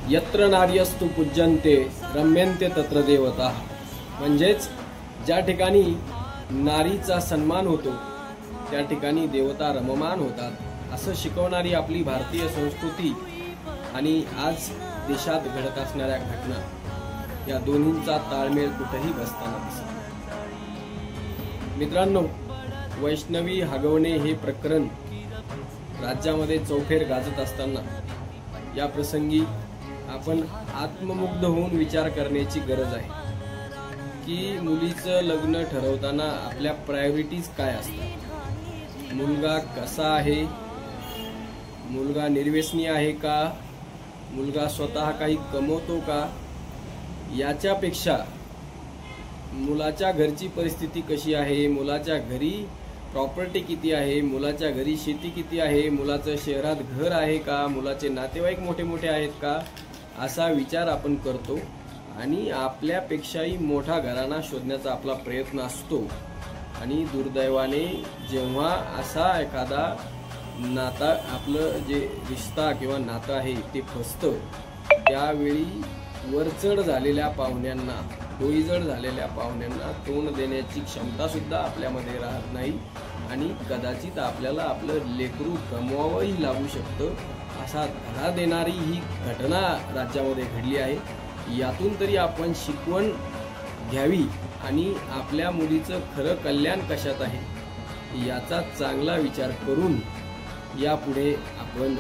यत्र नार्यस्तु पूज्यन्ते रम्यन्ते तत्र देवता। म्हणजेच ज्या ठिकाणी नारीचा सन्मान होतो त्या ठिकाणी देवता रममान होतात असं शिकवणारी आपली भारतीय संस्कृती आणि आज देशात घडत असणाऱ्या घटना या दोन्हींचा ताळमेळ कुठेही बसताना दिसत नाही। मित्रांनो, वैष्णवी हगवणे हे प्रकरण राज्यामध्ये चौफेर गाजत असताना या प्रसंगी आपण आत्ममुग्ध होऊन विचार करण्याची गरज आहे की मुलीचं लग्न ठरवताना आपल्या प्रायोरिटीज काय असतात। मुलगा कसा आहे, मुलगा निर्व्यसनी आहे का, मुलगा स्वतः काही कमवतो का, याच्यापेक्षा मुलाच्या घरची परिस्थिती कशी आहे, मुलाच्या घरी प्रॉपर्टी किती आहे, मुलाच्या घरी शेती किती आहे, मुलाचं शहरात घर आहे का, मुलाचे नातेवाईक मोठे मोठे आहेत का, असा विचार आपण करतो आणि आपल्यापेक्षाही मोठा घराणा शोधण्याचा आपला प्रयत्न असतो। आणि दुर्दैवाने जेव्हा असा एखादा नाता आपलं जे रिश्ता किंवा नातं आहे ते फसतं त्यावेळी वरचढ झालेल्या पाहुण्यांना, डोईजड झालेल्या पाहुण्यांना तोंड देण्याची क्षमता सुद्धा आपल्यामध्ये राहत नाही आणि कदाचित आपल्याला आपलं लेकरू गमवावंही लागू शकतं। असा धडा देणारी ही घटना राज्यामध्ये घडली आहे। यातून तरी आपण शिकवण घ्यावी आणि आपल्या मुलीचं खरं कल्याण कशात आहे याचा चांगला विचार करून यापुढे आपण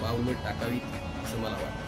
पावलं टाकावीत असं मला वाटतं।